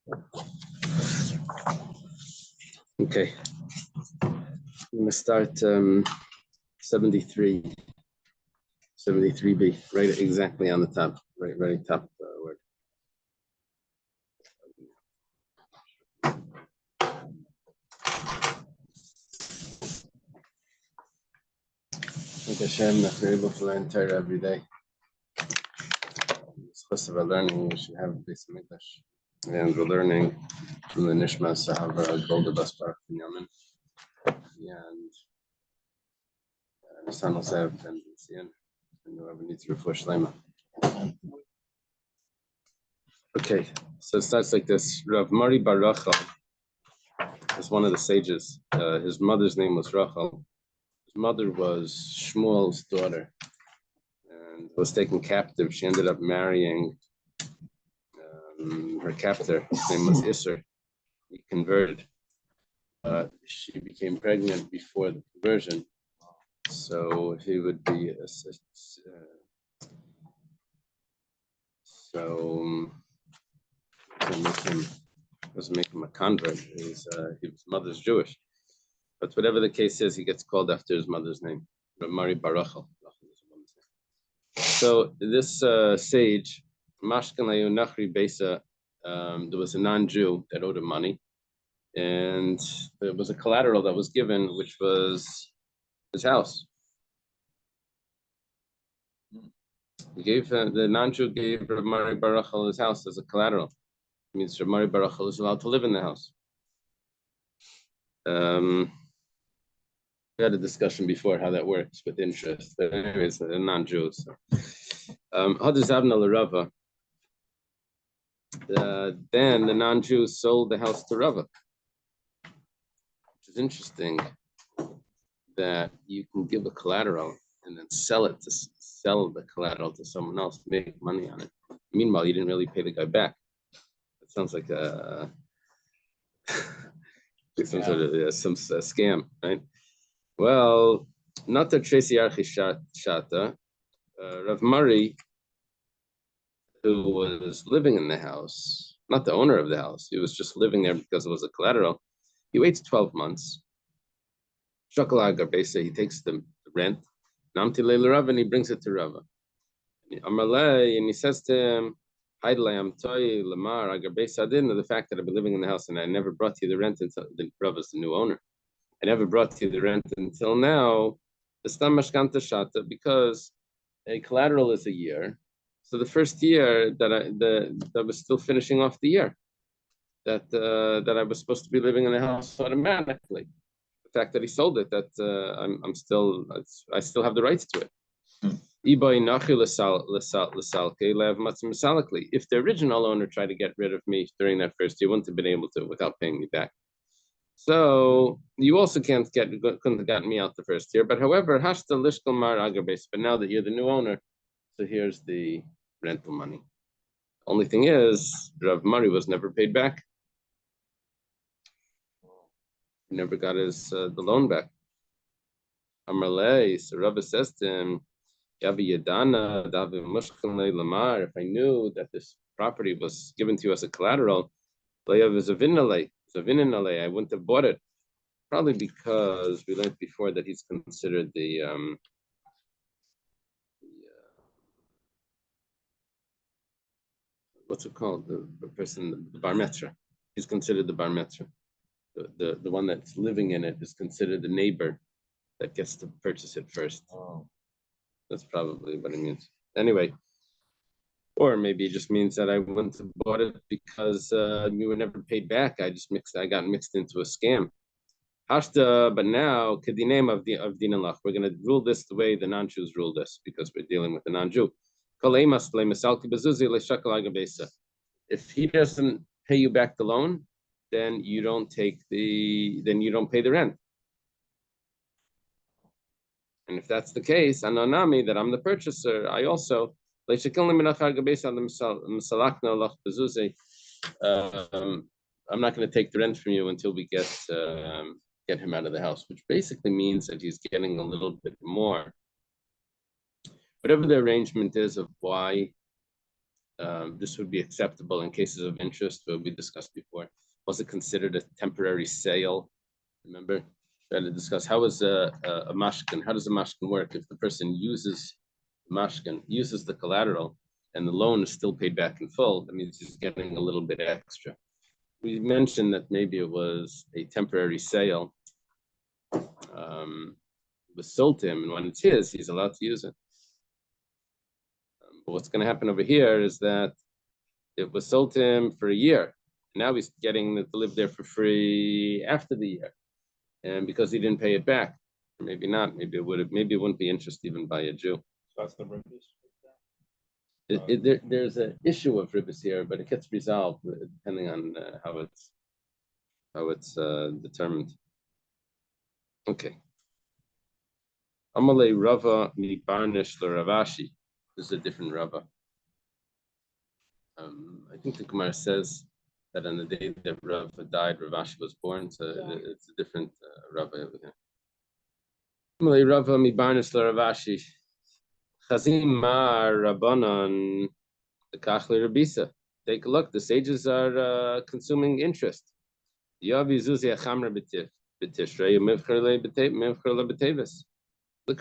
Okay, I'm going to start 73, 73b, right exactly on the top, right top word. Thank Hashem that we're able to learn Torah every day. It's of our learning, we should have a base of English. And we're learning from the Nishma Sahaba Golda Baspar Yamin and San Josef and Sian, and whoever needs to refresh Lema. Okay, so it starts like this. Rav Mari Bar Rachel is one of the sages. His mother's name was Rachel. His mother was Shmuel's daughter and was taken captive. She ended up marrying her captor. His name was Isser. He converted. She became pregnant before the conversion, so he would be doesn't make him a convert. His mother's Jewish, but whatever the case is, he gets called after his mother's name, Mari Barachel. So this sage, Mashkanayu Nachri Besa, there was a non-Jew that owed him money, and there was a collateral that was given, which was his house. He gave the non-Jew gave Rav Mari Barachel his house as a collateral. It means Rav Mari Barachel is allowed to live in the house. We had a discussion before how that works with interest. But anyways, a non-Jew. So, then the non-Jew sold the house to Rava, which is interesting. That you can give a collateral and then sell the collateral to someone else, make money on it. Meanwhile, you didn't really pay the guy back. It sounds like some sort of some scam, right? Well, not that Tracy Archi Shata, Rav Mari, who was living in the house, not the owner of the house, he was just living there because it was a collateral. He waits 12 months. He takes the rent, and he brings it to Rava. And he says to him, the fact that I've been living in the house and I never brought you the rent until Rava's the new owner. I never brought you the rent until now. Because a collateral is a year. So the first year that was still finishing off the year, that I was supposed to be living in the house automatically. The fact that he sold it, that I still have the rights to it. If the original owner tried to get rid of me during that first year, wouldn't have been able to without paying me back. So you also couldn't have gotten me out the first year. But however, but now that you're the new owner, so here's the rental money. Only thing is, Rav Mari was never paid back. He never got his the loan back. Amarle, so Rabbi says to him, if I knew that this property was given to you as a collateral, I wouldn't have bought it. Probably because we learned before that he's considered the what's it called? The person, the bar metzia. He's considered the bar metzia. The one that's living in it is considered the neighbor that gets to purchase it first. Oh. That's probably what it means. Anyway, or maybe it just means that I wouldn't have bought it because you were never paid back. I got mixed into a scam. Hashta, but now, kedinem of dinalach, we're going to rule this the way the non-Jews rule this because we're dealing with the non-Jew. If he doesn't pay you back the loan, then you don't pay the rent. And if that's the case, ananami, that I'm the purchaser, I also I'm not going to take the rent from you until we get him out of the house, which basically means that he's getting a little bit more. Whatever the arrangement is of why this would be acceptable in cases of interest, what we discussed before. Was it considered a temporary sale? Remember, trying to discuss how is a mashkin, how does a mashkin work if the person uses the collateral and the loan is still paid back in full? That means he's getting a little bit extra. We mentioned that maybe it was a temporary sale. It was sold to him, and when it's his, he's allowed to use it. But what's going to happen over here is that it was sold to him for a year. Now he's getting to live there for free after the year, and because he didn't pay it back, or maybe not. Maybe it wouldn't be interest even by a Jew. So that's the ribbis. There's an issue of ribbis here, but it gets resolved depending on how it's determined. Okay. Amalei Rava mi Barnish Ravashi. This is a different Rava. I think the Gemara says that on the day that Rava died, Ravashi was born, so it's a different Rava over here. Amalei Rava mi Barnish Ravashi. Chazim Mar Rabbanon Kachli Rabisa. Take a look. The sages are consuming interest. Look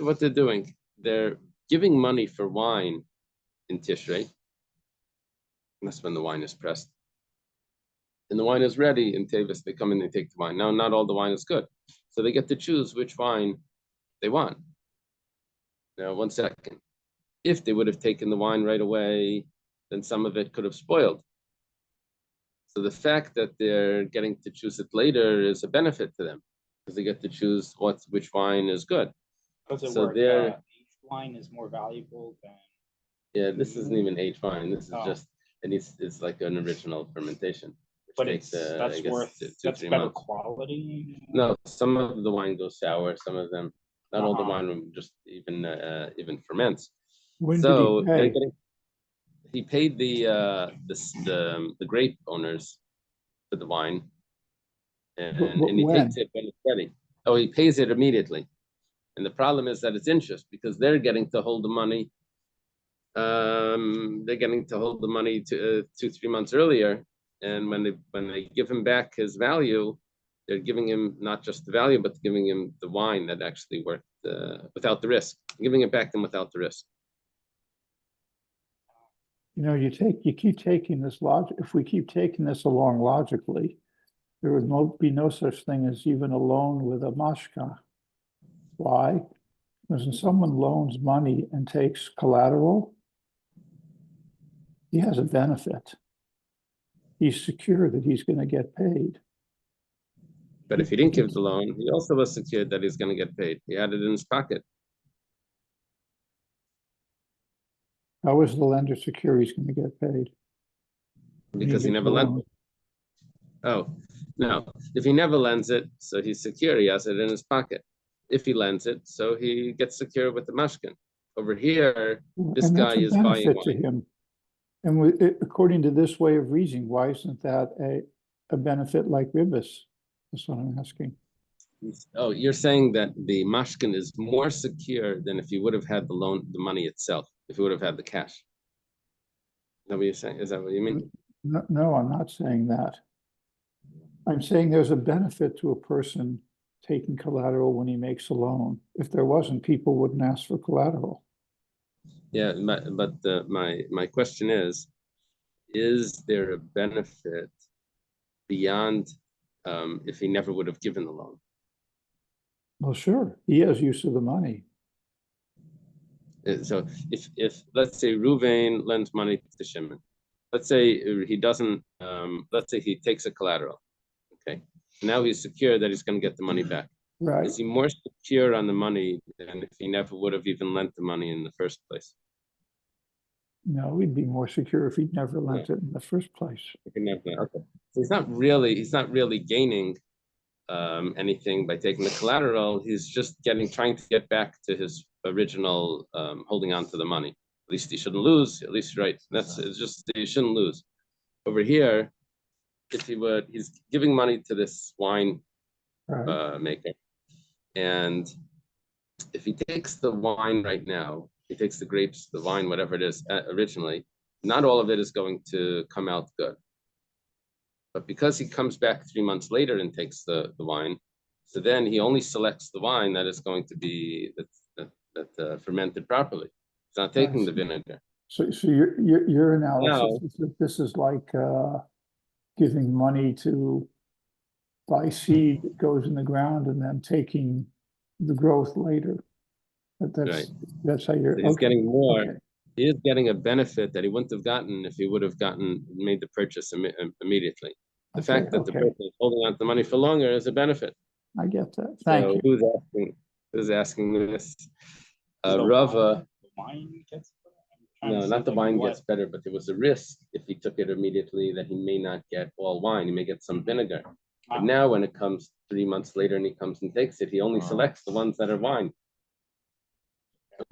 at what they're doing. They're giving money for wine in Tishrei. That's when the wine is pressed. And the wine is ready in Tevis. They come in and take the wine. Now, not all the wine is good. So they get to choose which wine they want. Now, 1 second. If they would have taken the wine right away, then some of it could have spoiled. So the fact that they're getting to choose it later is a benefit to them because they get to choose which wine is good. Does it So work? Aged wine is more valuable than. Yeah, this isn't even aged wine. This is just it's like an original fermentation. But takes, that's worth that's better months. Quality. No, some of the wine goes sour. Some of them, not all the wine just even ferments. When so did he paid the grape owners for the wine, and he takes it when it's ready. Oh, he pays it immediately, and the problem is that it's interest because they're getting to hold the money. They're getting to hold the money 2-3 months earlier, and when they give him back his value, they're giving him not just the value, but giving him the wine that actually worked without the risk, giving it back to him without the risk. You know, you keep taking this logic. If we keep taking this along logically, there would be no such thing as even a loan with a mashka. Why? Because when someone loans money and takes collateral, he has a benefit. He's secure that he's going to get paid. But if he didn't give the loan, he also was secure that he's going to get paid. He had it in his pocket. How is the lender secure he's going to get paid? Because he never lent it. Oh, no. If he never lends it, so he's secure, he has it in his pocket. If he lends it, so he gets secure with the mashkin. Over here, this guy is buying wine. To him. And according to this way of reasoning, why isn't that a benefit like ribbis? That's what I'm asking. Oh, you're saying that the mashkin is more secure than if you would have had the money itself, if you would have had the cash. Is that what you're saying? Is that what you mean? No, I'm not saying that. I'm saying there's a benefit to a person taking collateral when he makes a loan. If there wasn't, people wouldn't ask for collateral. Yeah, but my question is there a benefit beyond if he never would have given the loan? Well, sure, he has use of the money. So if let's say Ruvain lends money to Shimon, let's say he doesn't, let's say he takes a collateral, okay? Now he's secure that he's going to get the money back. Right. Is he more secure on the money than if he never would have even lent the money in the first place? No, he'd be more secure if he'd never lent it in the first place. Okay. So he's not really gaining anything by taking the collateral. He's just trying to get back to his original holding on to the money. At least he shouldn't lose. At least, right? It's just he shouldn't lose. Over here, if he's giving money to this wine maker, and if he takes the wine right now, he takes the grapes, the wine, whatever it is originally, not all of it is going to come out good. But because he comes back 3 months later and takes the wine, so then he only selects the wine that is going to be that fermented properly. He's not taking the vinegar. So your analysis Now- is that this is like giving money to buy seed that goes in the ground and then taking the growth later. That's how you're. He's getting more. Okay. He is getting a benefit that he wouldn't have gotten if he would have made the purchase immediately. The fact that the person is holding on to the money for longer is a benefit. I get that. Thank you. Who's asking this? So Rava. the wine gets better? I'm trying No, to not see, the like, wine what- gets better, but there was a risk if he took it immediately that he may not get all wine. He may get some vinegar. But now when it comes 3 months later and he comes and takes it, he only selects the ones that are wine.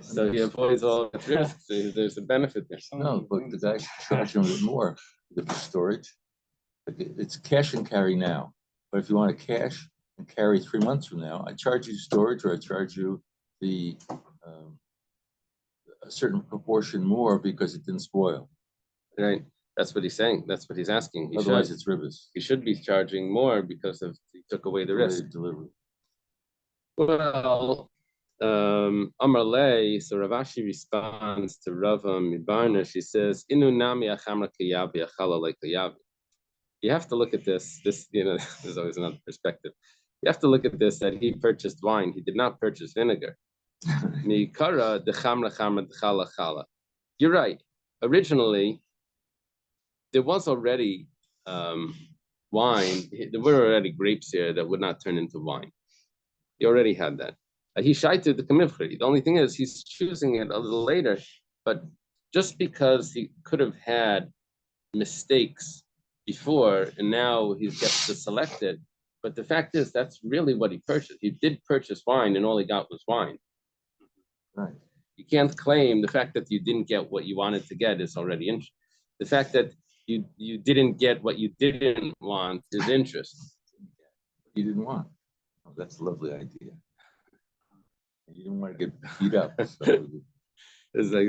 So he avoids all the risks. So there's a benefit there. No, but the guy should charge him a bit more with the storage. It's cash and carry now, but if you want to cash and carry 3 months from now, I charge you storage or I charge you the a certain proportion more because it didn't spoil. Right. That's what he's saying. That's what he's asking. Otherwise, it's ribis. He should be charging more because he took away the risk. Delivery. Well, Amarle, so Ravashi responds to Rava Mibarna. She says, Inu nami achamra kayavi achala like kayavi. You have to look at this. There's always another perspective. You have to look at this that he purchased wine. He did not purchase vinegar. Mikara de chamra chamra de chala chala. You're right. Originally, there was already wine. There were already grapes here that would not turn into wine. He already had that. He shited the kamifri. The only thing is he's choosing it a little later, but just because he could have had mistakes before and now he gets to select it. But the fact is that's really what he purchased. He did purchase wine and all he got was wine. Right. You can't claim the fact that you didn't get what you wanted to get is already interest. The fact that you didn't get what you didn't want is interest. You didn't want. Oh, that's a lovely idea. You didn't want to get beat up. So It's like,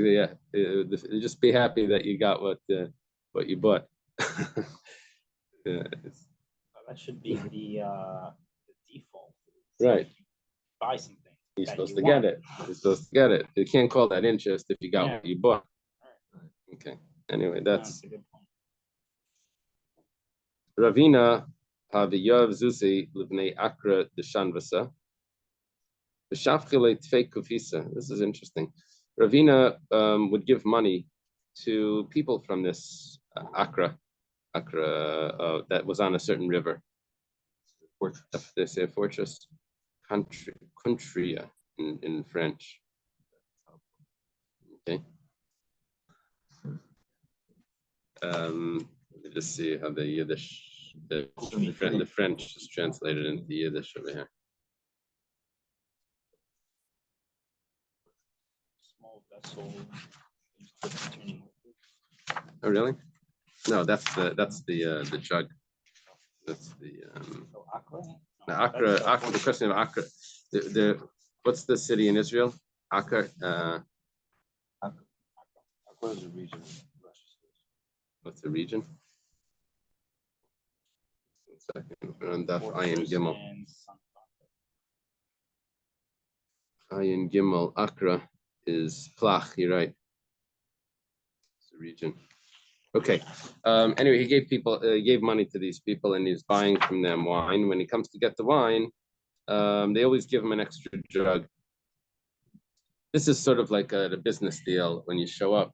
just be happy that you got what you bought. That should be the default. Right. Buy something. You're supposed to get it. You're supposed to get it. You can't call that interest if you got what you bought. Okay. Anyway, that's a good point. Ravina Haviyov Zuzi Livnei Akra Deshanvasa. This is interesting. Ravina would give money to people from this Accra that was on a certain river. Fortress. They say fortress, country in French. Okay. Let me just see how the Yiddish, the French is translated into Yiddish over here. Small vessel. Oh, really? No, that's the jug. That's the Accra. The question of Accra. What's the city in Israel? Accra. Accra is a region. What's the region? 1 second. We're on Daf Ayin Gimel. Ayin Gimel. Accra is Plach. You're right. It's a region. Okay. Anyway, he gave money to these people, and he's buying from them wine. When he comes to get the wine, they always give him an extra jug. This is sort of like a business deal. When you show up,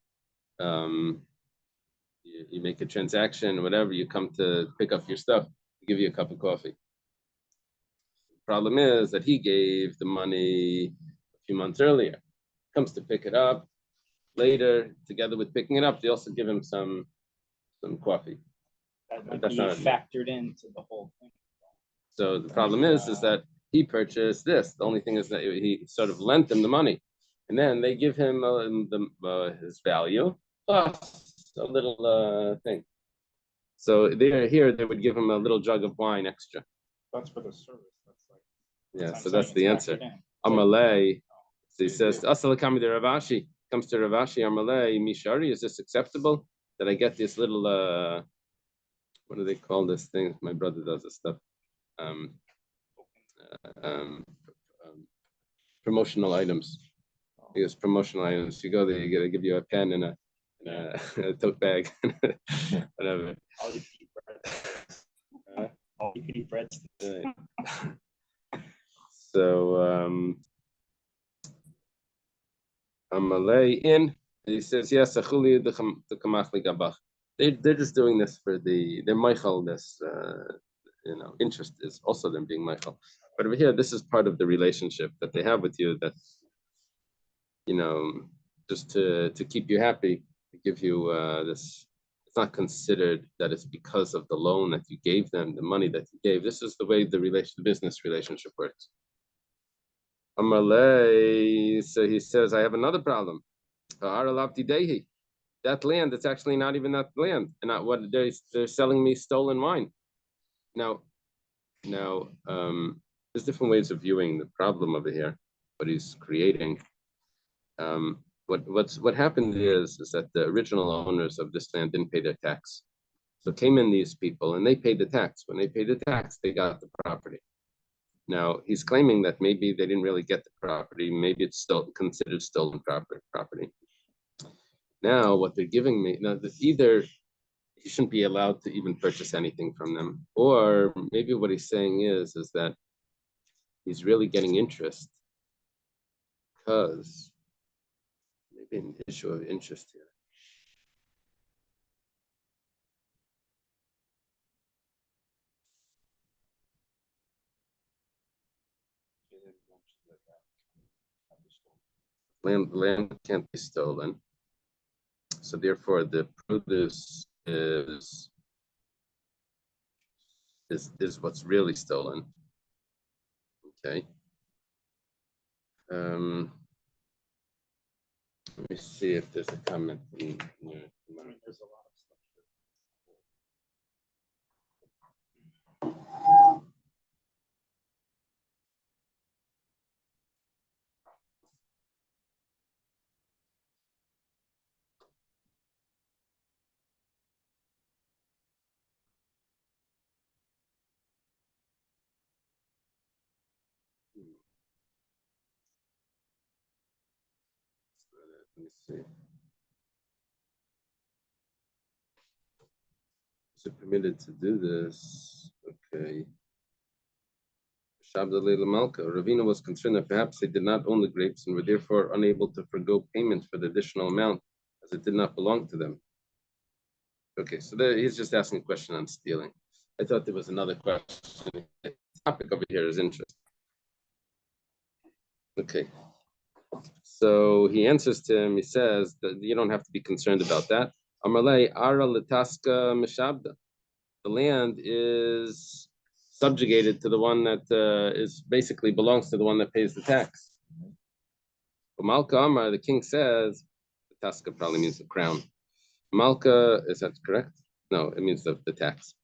you make a transaction, whatever. You come to pick up your stuff. They give you a cup of coffee. The problem is that he gave the money a few months earlier. Comes to pick it up later, together with picking it up, they also give him some coffee. That might That's be not- factored into the whole thing. So the problem is that he purchased this. The only thing is that he sort of lent them the money, and then they give him his value plus a little thing. So they would give him a little jug of wine extra. That's for the service. That's like. Yeah, I'm so that's saying the it's answer. factored in. Amalei, so he says, Asalakami de Ravashi, comes to Ravashi, Amalei, Mishari, is this acceptable? that I get this little what do they call this thing? My brother does this stuff. Um, um, Promotional items. I guess promotional items. You go there, they give you a pen and a tote bag, whatever. All you can eat bread. All you can eat bread. So Amalei in. He says yes. They're just doing this for they're Michael. This interest is also them being Michael. But over here, this is part of the relationship that they have with you. That just to keep you happy, to give you this. It's not considered that it's because of the loan that you gave them, the money that you gave. This is the way the business relationship works. Amalei, so he says, I have another problem. That land, it's actually not even that land, and not what they're selling me stolen wine. Now, there's different ways of viewing the problem over here, what he's creating. What happened is that the original owners of this land didn't pay their tax. So came in these people and they paid the tax. When they paid the tax, they got the property. Now he's claiming that maybe they didn't really get the property. Maybe it's still considered stolen property. Now what they're giving me, either he shouldn't be allowed to even purchase anything from them, or maybe what he's saying is that he's really getting interest because maybe an issue of interest here. Land can't be stolen, so therefore the produce is what's really stolen. Okay. Let me see if there's a comment. There's a lot of stuff. Let me see. Is it permitted to do this? Okay. Ravina was concerned that perhaps they did not own the grapes and were therefore unable to forgo payment for the additional amount as it did not belong to them. Okay, so he's just asking a question on stealing. I thought there was another question. The topic over here is interest. Okay. So he answers to him, he says that you don't have to be concerned about that. Amarlei ara letaska mishabda. The land is subjugated to the one that is basically belongs to the one that pays the tax. Malka Amar, the king says, the taska probably means the crown. Malka, is that correct? No, it means the tax.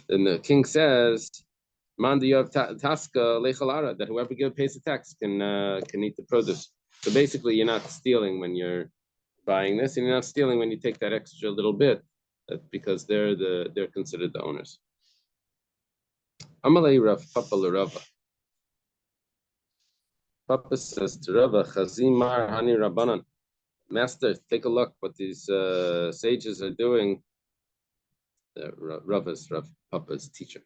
And the king says, Manda you have taska lechalara, that whoever pays the tax can eat the produce. So basically, you're not stealing when you're buying this, and you're not stealing when you take that extra little bit, because they're considered the owners. Amalei Rav Papa l'Rava. Papa says to Rava, Chazimar Hani Rabbanan. Master, take a look what these sages are doing. Rava's Rav Papa's teacher.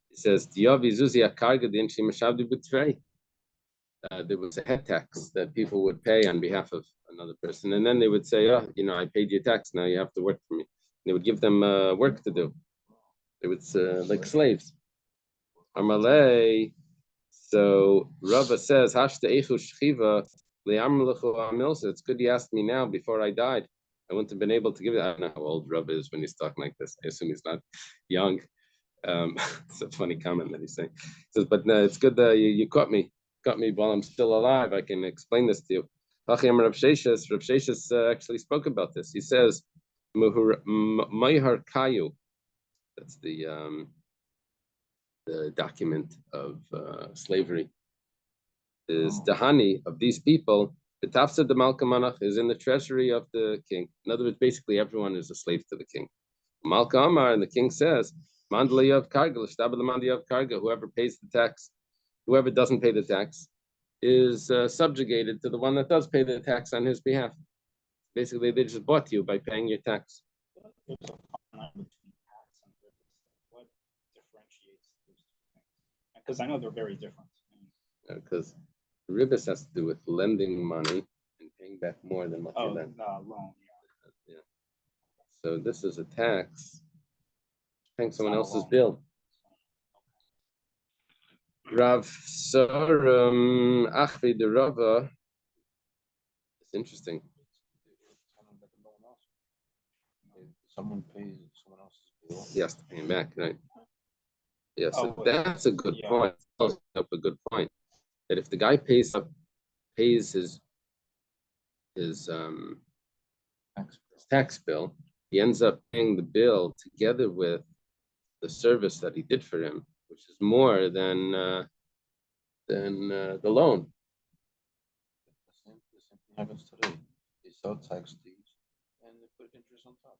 He says, Diyavi Zuzi Akarga Din Shimashabdi B'Tvei. There was a head tax that people would pay on behalf of another person, and then they would say, "Oh, I paid you tax. Now you have to work for me." And they would give them work to do. They would like slaves. Amalei. So Rava says, "Hashta echu shchiva le'amlechu amilsa." It's good you asked me now before I died. I wouldn't have been able to give it. I don't know how old Rava is when he's talking like this. I assume he's not young. It's a funny comment that he's saying. He says, "But no, it's good that you caught me while I'm still alive. I can explain this to you." Rav Sheshes actually spoke about this. He says, "Mayhar kayu." That's the document of slavery. Is the honey of these people The tafsir de malka manach is in the treasury of the king. In other words, basically everyone is a slave to the king. Malka Amar, and the king says, Mandalayav karga, l'shtabah l'mandayav karga, whoever pays the tax, whoever doesn't pay the tax, is subjugated to the one that does pay the tax on his behalf. Basically, they just bought you by paying your tax. There's a fine line between tax and ribis. What differentiates those two things? Because I know they're very different. Because ribis has to do with lending money and paying back more than what you lend. Loan, Yeah. So this is a tax, paying someone not a else's loan. bill. Rav Saram Achvi de Rava. It's interesting. Someone pays someone else's bill. He has to pay him back, right? Yeah, so Oh, that's a good yeah. point. Also up a good point. That if the guy pays his tax bill, he ends up paying the bill together with the service that he did for him, which is more than the loan. The same thing happens today. They sell tax deeds and they put interest on top.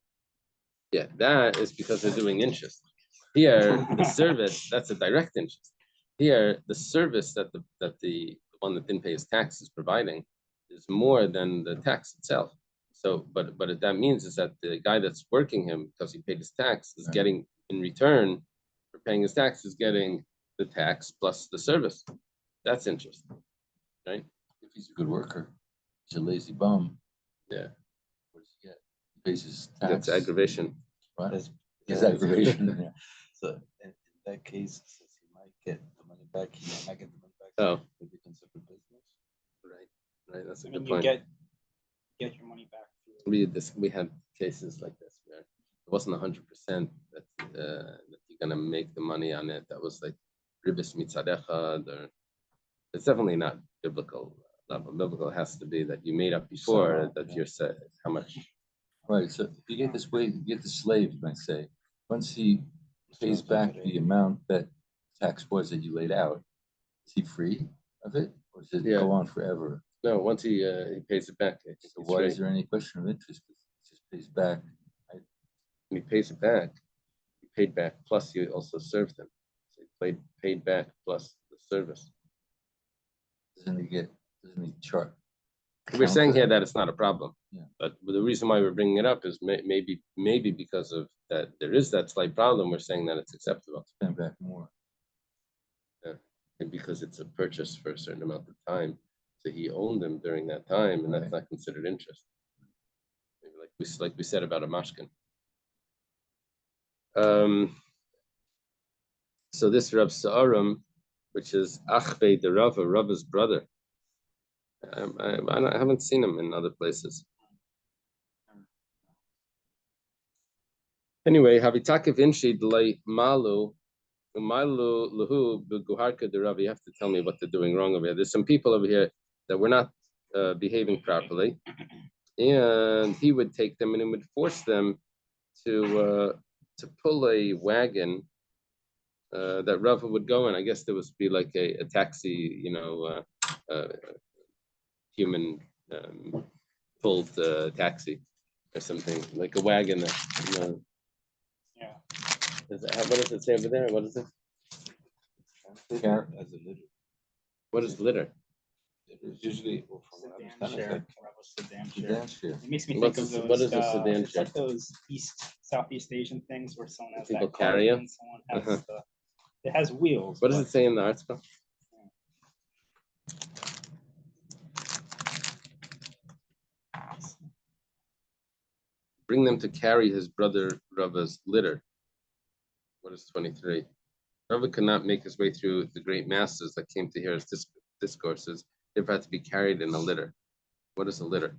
Yeah, that is because they're doing interest. Here, the service, that's a direct interest. Here, the service that the one that didn't pay his tax is providing is more than the tax itself. So, but that means is that the guy that's working him because he paid his tax is getting in return for paying his tax is getting the tax plus the service. That's interesting, right? If he's a good worker, he's a lazy bum. Yeah, What does he get? He pays his tax. that's aggravation. Right? That's- It's aggravation. Yeah. So in that case, since he might get the money back, he might not get the money back. Oh. It becomes a business. Right. That's a I good mean, you point. get your money back. We had cases like this where it wasn't 100% that you're gonna make the money on it. That was like ribis mitzadechad, or it's definitely not biblical. Biblical has to be that you made up before that you're set how much. Right. So if you get this way, you get the slave, you might say, once he pays back the amount that tax was that you laid out, is he free of it? Or does it go on forever? No, once he pays it back, I think So it's why free. is there any question of interest? It just pays back. When he pays it back, he paid back plus you also served him. So he paid back plus the service. Doesn't he chart? We're saying here that it's not a problem. Yeah. But the reason why we're bringing it up is maybe because of that there is that slight problem. We're saying that it's acceptable. Spend back more. And because it's a purchase for a certain amount of time, so he owned them during that time, and that's not considered interest. Maybe like we said about a mashkin. So this Rav Sa'aram, which is Achbei de Rava, Rava's brother. I haven't seen him in other places. Anyway, Havitakev Inshi Delay Malu Lahu Guharka de Rava. You have to tell me what they're doing wrong over here. There's some people over here that were not behaving properly, and he would take them and he would force them to pull a wagon that Rava would go in. I guess there would be like a taxi, human pulled taxi or something, like a wagon that, Yeah. what does it say over there? What is it? Translated as a litter. What is litter? It's usually, well, from what I Sedan understand, share, it's Rebel sedan The share. dance share. It makes me What's think of this- those. what is a sedan it's share? like those Southeast Asian things where someone has People that cart carry you? and someone has it has wheels. What does but- it say in the article? Bring them to carry his brother Rava's litter. What is 23? Rava could not make his way through the great masses that came to hear his discourses. They had to be carried in a litter. What is a litter?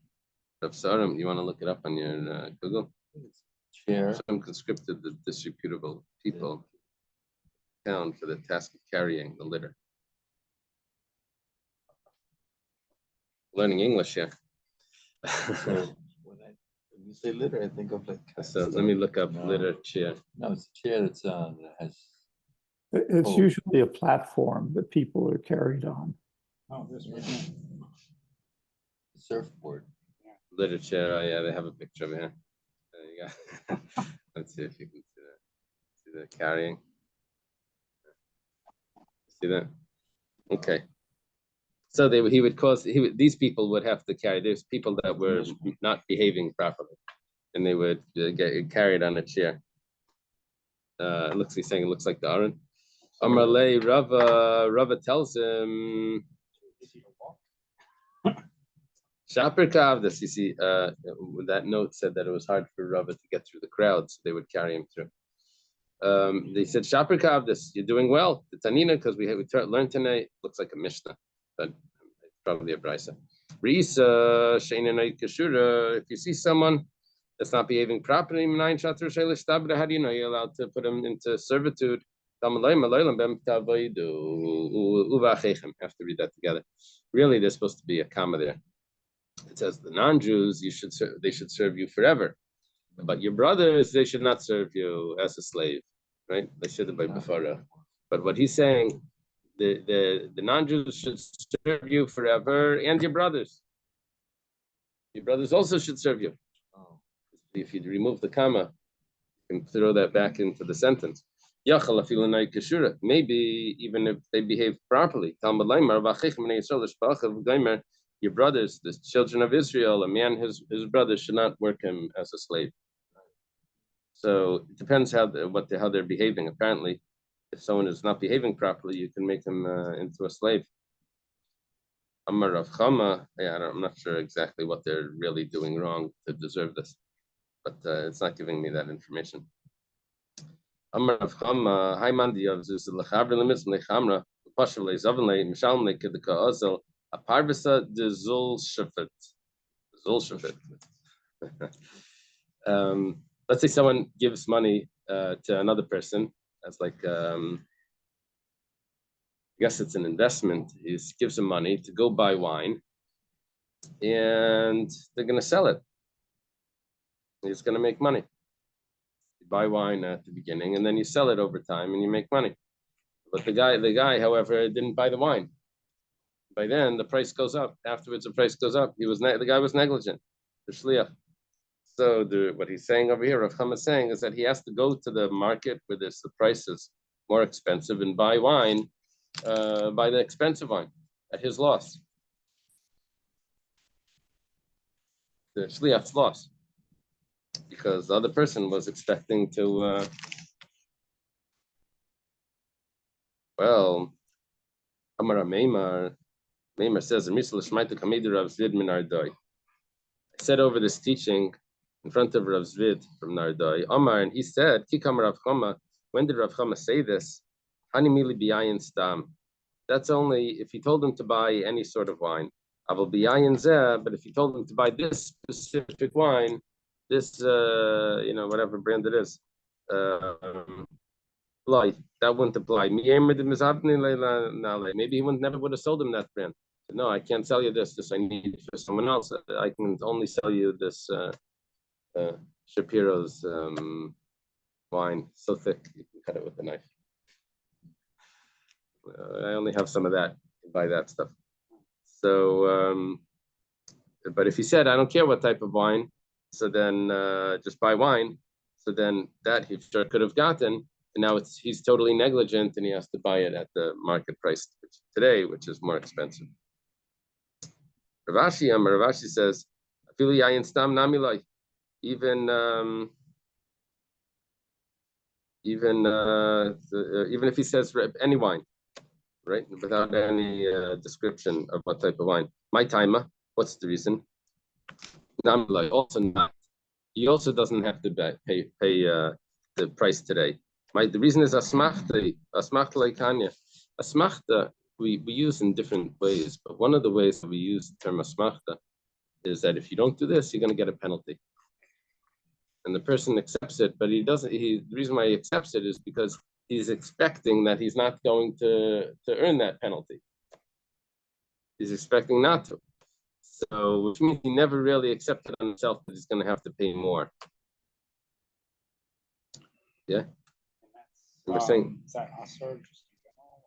Rav Saram, you want to look it up on your Google? Chair. Some conscripted the disreputable people town for the task of carrying the litter. Learning English here. So when you say litter, I think of like. So let me look up No. litter chair. No, it's a chair that's that has. It's Oh. usually a platform that people are carried on. Oh, this right here. surfboard. Literature. Oh, yeah, they have a picture of it here. There you go. Let's see if you can see that. See the carrying. See that? Okay. So he would cause these people would have to carry. There's people that were not behaving properly, and they would get carried on a chair. He's saying it looks like the Aron. Amarle Rava tells him. Shaper Kavdas, you see, that note said that it was hard for Rava to get through the crowd, so they would carry him through. They said, Shaper Kavdas, you're doing well. The Tanina, because we learned tonight, looks like a Mishnah, but it's probably a Brisa. Risa, Shainanai Kashura, if you see someone that's not behaving properly, how do you know you're allowed to put him into servitude? Have to read that together. Really, there's supposed to be a comma there. It says the non-Jews they should serve you forever, but your brothers they should not serve you as a slave, right? They should have been before. But what he's saying, the non-Jews should serve you forever, and your brothers. Your brothers also should serve you. If you remove the comma, you can throw that back into the sentence. Maybe even if they behave properly, your brothers, the children of Israel, a man, his brothers should not work him as a slave. So it depends how they're behaving. Apparently, if someone is not behaving properly, you can make him into a slave. Amar Rav Chama, I'm not sure exactly what they're really doing wrong to deserve this, but it's not giving me that information. Amar Rav Chama, Hai Mandi of Zeus Lechavre Lemitz Lechamra, Pashav Lezavan Le Mishal Le Kedeka Ozel, a Parvisa de Zul Shafet. Zul Shafet. Let's say someone gives money to another person as like I guess it's an investment. He gives him money to go buy wine, and they're going to sell it. He's going to make money. You buy wine at the beginning, and then you sell it over time, and you make money. But the guy, however, didn't buy the wine. By then, the price goes up. Afterwards, the price goes up. The guy was negligent. The shliach. So what he's saying over here, Rav Chama is saying, is that he has to go to the market where the price is more expensive and buy wine. Buy the expensive wine at his loss. The shliach's loss, because the other person was expecting to. Amar Meimar says, I said over this teaching in front of Rav Zvid from Nardoi. Amar, and he said, Kikam Rav Chama. When did Rav Chama say this? That's only if he told him to buy any sort of wine. But if he told him to buy this specific wine, this whatever brand it is, that wouldn't apply. Maybe he never would have sold him that brand. No, I can't sell you this. This I need for someone else. I can only sell you this Shapiro's wine, so thick you can cut it with a knife. I only have some of that. Buy that stuff. So, but if he said, I don't care what type of wine, so then just buy wine. So then that he sure could have gotten, and now he's totally negligent, and he has to buy it at the market price today, which is more expensive. Rav Ashi says, even if he says any wine, right, without any description of what type of wine. My timer, what's the reason? Namilai, also not. He also doesn't have to pay the price today. The reason is asmachta leikanya. Asmachta we use in different ways, but one of the ways that we use the term asmachta is that if you don't do this, you're going to get a penalty. And the person accepts it, but he doesn't. The reason why he accepts it is because he's expecting that he's not going to earn that penalty. He's expecting not to. So, which means he never really accepted on himself that he's going to have to pay more. Yeah. And we're saying, is that Asar?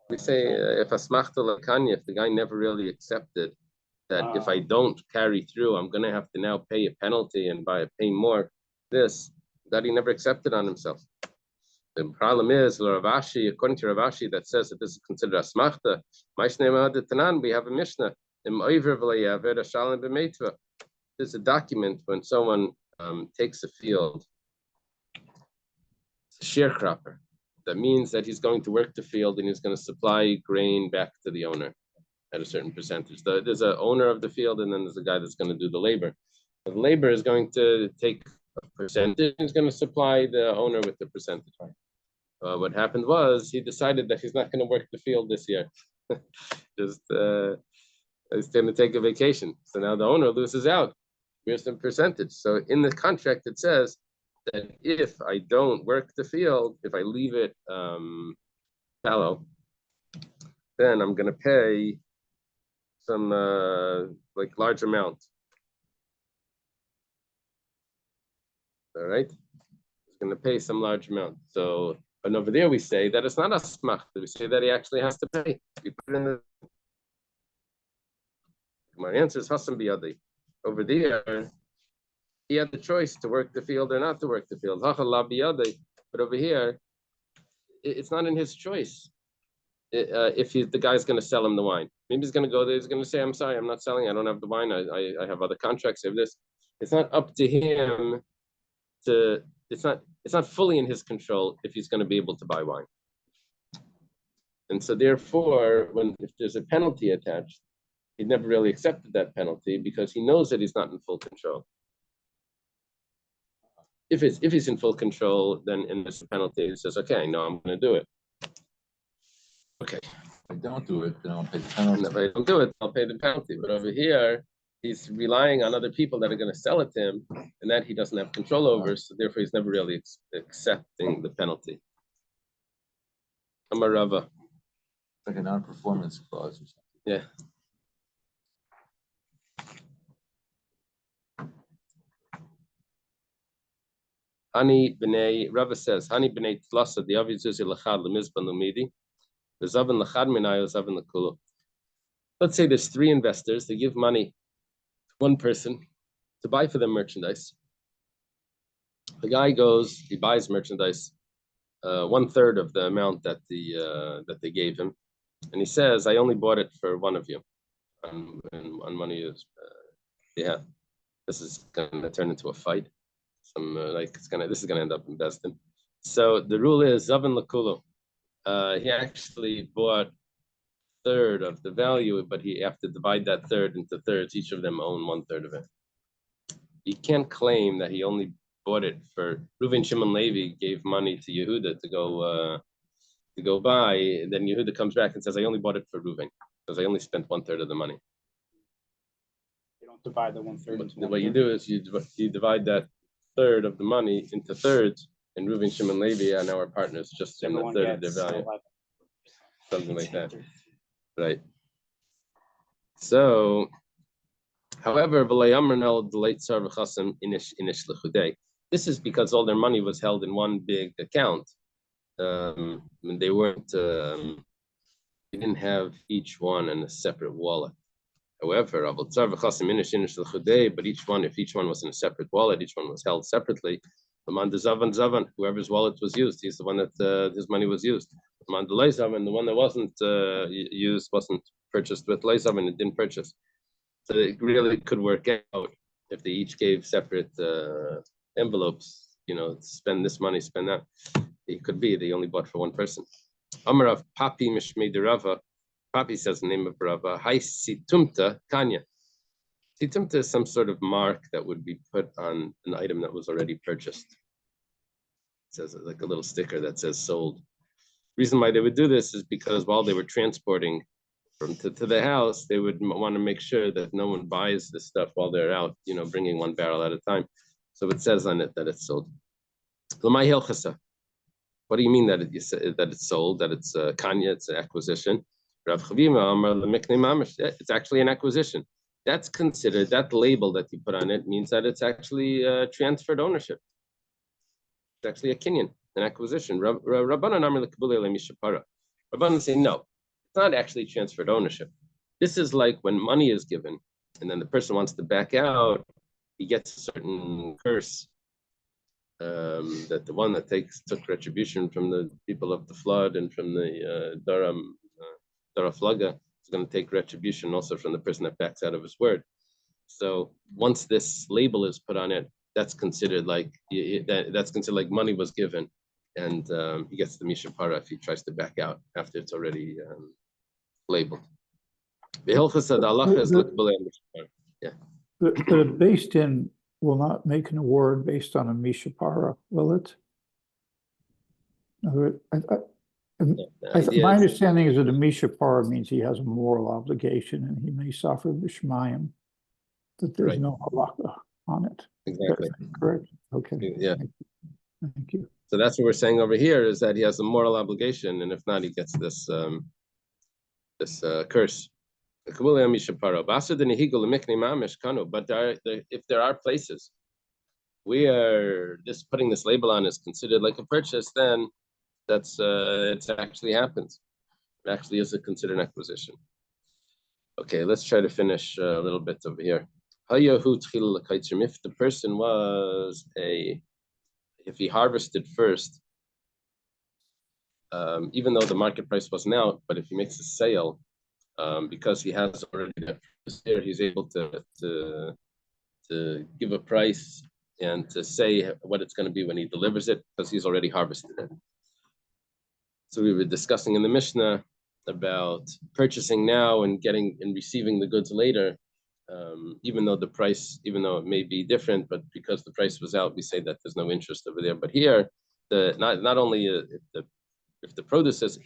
We say if asmachta lekanya, if the guy never really accepted that if I don't carry through, I'm going to have to now pay a penalty and pay more. This that he never accepted on himself. The problem is, Rav Ashi, according to Rav Ashi, that says that this is considered asmachta. We have a mishnah. There's a document when someone takes a field, it's a sharecropper. That means that he's going to work the field and he's going to supply grain back to the owner at a certain percentage. There's an owner of the field, and then there's a guy that's going to do the labor. The labor is going to take a percentage. He's going to supply the owner with the percentage. What happened was he decided that he's not going to work the field this year. He's going to take a vacation. So now the owner loses out. Here's some percentage. So in the contract it says that if I don't work the field, if I leave it fallow, then I'm going to pay some like large amount. All right, he's going to pay some large amount. So, but over there we say that it's not a smach. We say that he actually has to pay. We put it in the. My answer is Hassan biyadi. Over there, he had the choice to work the field or not to work the field. But over here, it's not in his choice. If the guy's going to sell him the wine, maybe he's going to go there. He's going to say, "I'm sorry, I'm not selling. I don't have the wine. I have other contracts. I have this." It's not up to him to. It's not fully in his control if he's going to be able to buy wine. And so therefore, if there's a penalty attached, he never really accepted that penalty because he knows that he's not in full control. If he's in full control, then in this penalty, he says, "Okay, no, I'm going to do it." Okay. If I don't do it, then I'll pay the penalty. And if I don't do it, I'll pay the penalty. But over here, he's relying on other people that are going to sell it to him, and that he doesn't have control over. So therefore, he's never really accepting the penalty. Amarava. Like a non-performance clause or something. Yeah. Hani b'nei, Rava says, Hani b'nei tlasa the avizuzi lachad lemizban lumidi, the zavan lachad minayo zavan lakulu. Let's say there's 3 investors. They give money to one person to buy for them merchandise. The guy goes, he buys merchandise, 1/3 of the amount that they gave him, and he says, "I only bought it for one of you, on one of you." This is going to turn into a fight. This is gonna end up in Besdin. So the rule is Zavan Lakulu. He actually bought 1/3 of the value, but he have to divide that 1/3 into thirds. Each of them own 1/3 of it. He can't claim that he only bought it for Reuven, Shimon, Levi gave money to Yehuda to go buy. And then Yehuda comes back and says, "I only bought it for Reuven because I only spent 1/3 of the money." You don't divide the 1/3. What you do is you divide that 1/3 of the money into thirds, and Reuven, Shimon, Levi are now our partners, just in 1/3 of their value, something like that, right? So, however, this is because all their money was held in one big account. They weren't. They didn't have each one in a separate wallet. However, but if each one was in a separate wallet, each one was held separately. Whoever's wallet was used, he's the one that his money was used. The one that wasn't used wasn't purchased with Leizavan, it didn't purchase. So it really could work out if they each gave separate envelopes, spend this money, spend that. It could be they only bought for one person. Amarav Papi Mishmei Rava. Papi says the name of Rava. Hai Situmta Kanya. Situmta is some sort of mark that would be put on an item that was already purchased. It says like a little sticker that says sold. Reason why they would do this is because while they were transporting to the house, they would want to make sure that no one buys this stuff while they're out, bringing one barrel at a time. So it says on it that it's sold. Lamai Hilchasa. What do you mean that it's sold, that it's kanya, it's an acquisition? It's actually an acquisition. That's considered, that label that you put on it means that it's actually transferred ownership. It's actually a kinyan, an acquisition. Rabbanan say, no, it's not actually transferred ownership. This is like when money is given and then the person wants to back out, he gets a certain curse. That the one that took retribution from the people of the flood and from the Dara Flaga is going to take retribution also from the person that backs out of his word. So once this label is put on it, that's considered like money was given, and he gets the mishapara if he tries to back out after it's already labeled. The Hilchas of the halacha is lickable and mishapara. Yeah. But a based in will not make an award based on a mishapara, will it? My understanding is that a mishapara means he has a moral obligation and he may suffer b'shmayim, that there's no halakha on it. Exactly. Correct. Okay. Yeah. Thank you. So that's what we're saying over here is that he has a moral obligation, and if not, he gets this curse. But if there are places where putting this label on is considered like a purchase, then that's it actually happens. It actually is considered an acquisition. Okay, let's try to finish a little bit over here. If the person if he harvested first, even though the market price wasn't out, but if he makes a sale, because he has already there, he's able to give a price and to say what it's going to be when he delivers it, because he's already harvested it. So we were discussing in the Mishnah about purchasing now and receiving the goods later, even though it may be different, but because the price was out, we say that there's no interest over there. But here, not only if the produce isn't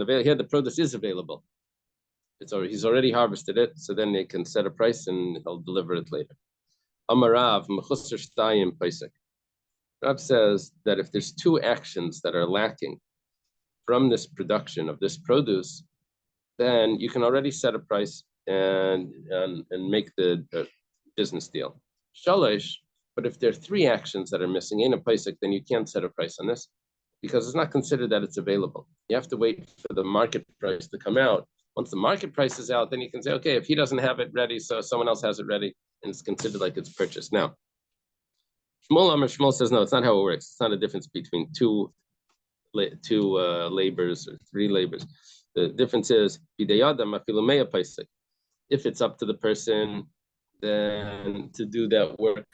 available, here the produce is available. He's already harvested it, so then they can set a price and he'll deliver it later. Amarav mechusar shtayim paisek. Rav says that if there's two actions that are lacking from this production of this produce, then you can already set a price and make the business deal. Shalosh, but if there are three actions that are missing in a paisek, then you can't set a price on this because it's not considered that it's available. You have to wait for the market price to come out. Once the market price is out, then you can say, okay, if he doesn't have it ready, so someone else has it ready, and it's considered like it's purchased. Now, Shmuel says, no, it's not how it works. It's not a difference between two labors or three labors. The difference is, if it's up to the person then to do that work,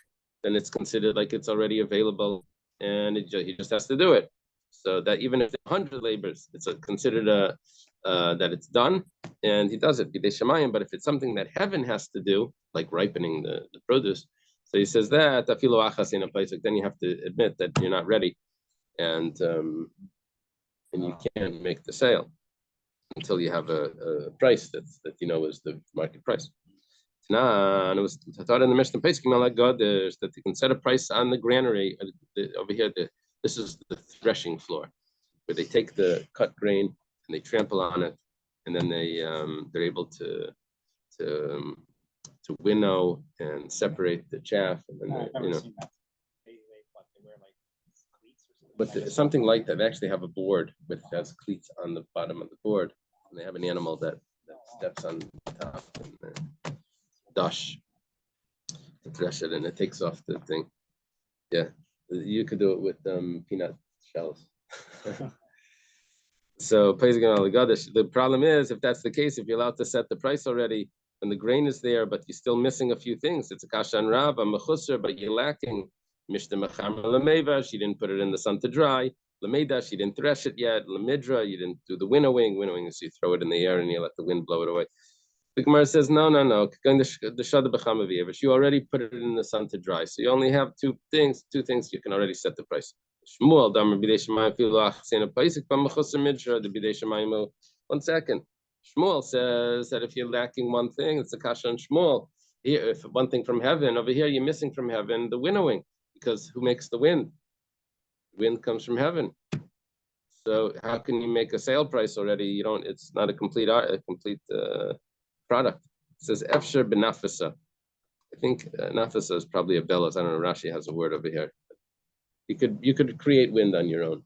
then it's considered like it's already available, and he just has to do it. So that even if 100 labors, it's considered that it's done, and he does it. But if it's something that heaven has to do, like ripening the produce, so he says that then you have to admit that you're not ready, and you can't make the sale until you have a price that is the market price. And it was taught in the Mishnah that you can set a price on the granary over here. This is the threshing floor, where they take the cut grain and they trample on it, and then they're able to winnow and separate the chaff, and then I've never seen that. They wear like cleats or something. But something like that. They actually have a board with has cleats on the bottom of the board, and they have an animal that steps on top and dash to thresh it, and it takes off the thing. Yeah, you could do it with peanut shells. So the problem is, if that's the case, if you're allowed to set the price already, when the grain is there, but you're still missing a few things, it's a kasha and rav, a mechusar, but you're lacking. Mishta mechamar lemeva, she didn't put it in the sun to dry. Lemeda, she didn't thresh it yet. Lemidra, you didn't do the winnowing. Winnowing is you throw it in the air and you let the wind blow it away. The Gemara says, no. You already put it in the sun to dry. So you only have two things you can already set the price. Shmuel, one second. Shmuel says that if you're lacking one thing, it's a kasha on Shmuel. Here, if one thing from heaven, over here you're missing from heaven the winnowing, because who makes the wind? Wind comes from heaven. So how can you make a sale price already? It's not a complete product. It says Efsher benafasa. I think nafasa is probably a bellows. I don't know. Rashi has a word over here. You could create wind on your own.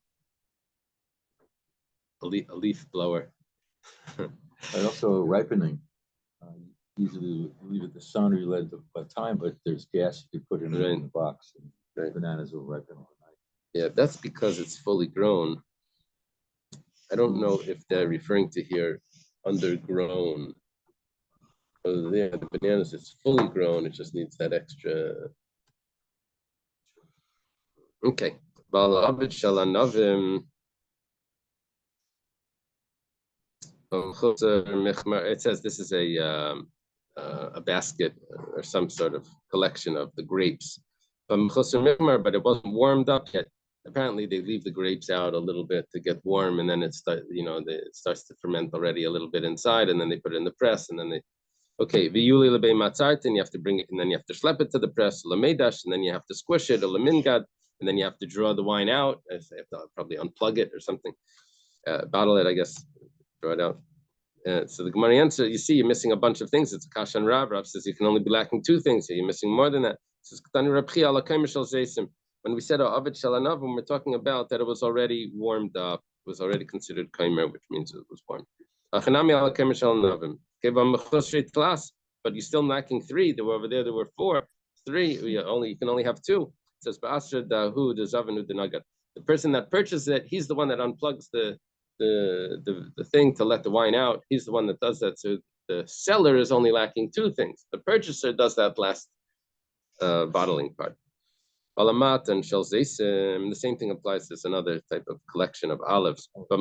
A leaf blower. And also ripening. usually leave it in the sun or you let it by time, but there's gas you could put in Right. the box. And Right. bananas will ripen overnight. Yeah, that's because it's fully grown. I don't know if they're referring to here undergrown. Yeah, the bananas is fully grown. It just needs that extra. Okay. It says this is a basket or some sort of collection of the grapes. But it wasn't warmed up yet. Apparently, they leave the grapes out a little bit to get warm, and then it starts to ferment already a little bit inside, and then they put it in the press, and then they v'yuli lebei matzart, and you have to bring it, and then you have to schlep it to the press, lemedash, and then you have to squish it, lemingad, and then you have to draw the wine out. You have to probably unplug it or something, bottle it, I guess, draw it out. So the Gemara answer, you see, you're missing a bunch of things. It's a kashan Rav. Rav says you can only be lacking two things. So you're missing more than that. It says, when we said avid shalanav, when we're talking about that it was already warmed up, it was already considered kaimer, which means it was warm. But you're still lacking three. There were over there were four. Three, you can only have two. It says the person that purchased it, he's the one that unplugs the thing to let the wine out. He's the one that does that. So the seller is only lacking two things. The purchaser does that last bottling part. Alamat and the same thing applies to another type of collection of olives. But you're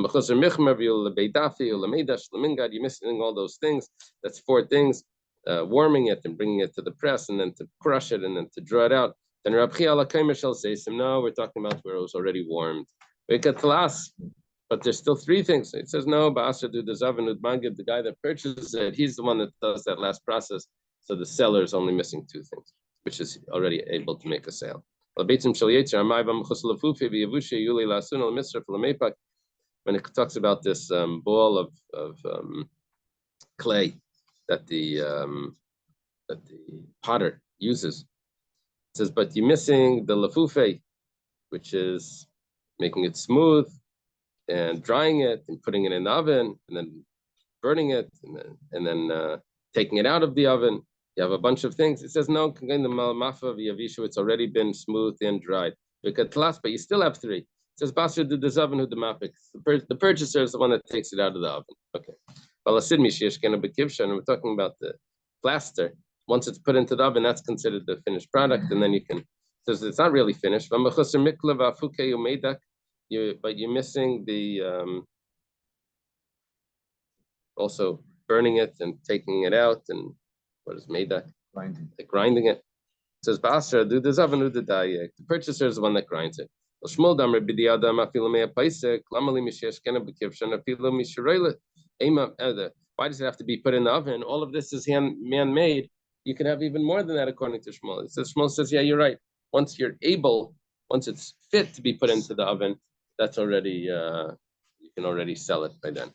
missing all those things. That's four things: warming it and bringing it to the press, and then to crush it, and then to draw it out. Then no, we're talking about where it was already warmed. But there's still three things. It says no, the guy that purchases it, he's the one that does that last process. So the seller is only missing two things, which is already able to make a sale. When it talks about this ball of clay that the potter uses, it says, but you're missing the lafufe, which is making it smooth and drying it and putting it in the oven and then burning it and then taking it out of the oven. You have a bunch of things. It says no, it's already been smoothed and dried. But you still have three. It says the purchaser is the one that takes it out of the oven. Okay. And we're talking about the plaster. Once it's put into the oven, that's considered the finished product, and then you can. It says it's not really finished. But you're missing the also burning it and taking it out, and what is meidak? Grinding it. It says Basra, do the zavanu the dayek. The purchaser is the one that grinds it. Why does it have to be put in the oven? All of this is man-made. You can have even more than that according to Shmuel. It says Shmuel says, yeah, you're right. Once it's fit to be put into the oven, that's already you can already sell it by then.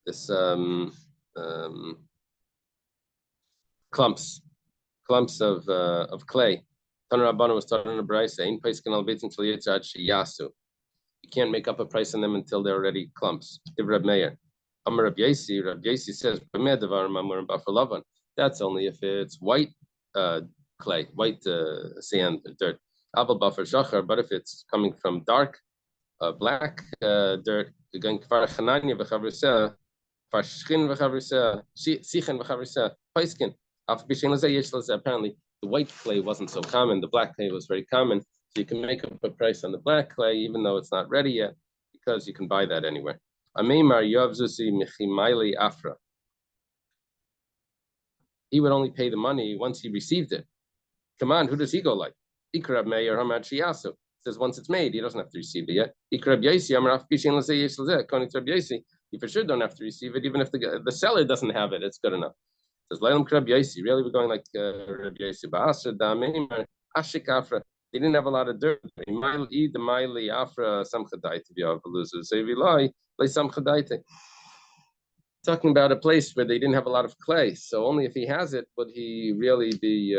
This clumps of clay. Tanarabana was talking to Bryce. You can't make up a price on them until they're already clumps. Rab Meir. Rab Yasi says, that's only if it's white clay, white sand, dirt. But if it's coming from dark, black dirt, you're going apparently the white clay wasn't so common, the black clay was very common, so you can make up a price on the black clay even though it's not ready yet, because you can buy that anywhere. He would only pay the money once he received it. Come on, who does he go like? Ikrab Meir Hamad Shiyasu says once it's made, he doesn't have to receive it yet. Ikrab Yaisi Amraf Pishin Lase Yesh Lase. According to Rab Yaisi, you for sure don't have to receive it, even if the seller doesn't have it. It's good enough. It says Leilam Krab Yaisi. Really, we're going like Rab Yaisi. Ba'asra Dameim Ashik Afra. They didn't have a lot of dirt. Maili the Maili Afra Samchadai to be able to lose it. So if you lie, play Samchadai. Talking about a place where they didn't have a lot of clay, so only if he has it would he really be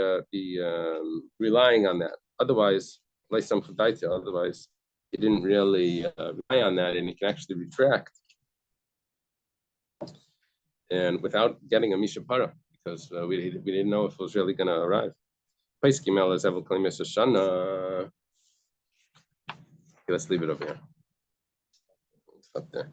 relying on that. Otherwise, otherwise he didn't really rely on that, and he can actually retract. and without getting a mishapara, because we didn't know if it was really going to arrive. Okay, let's leave it over here. Up there.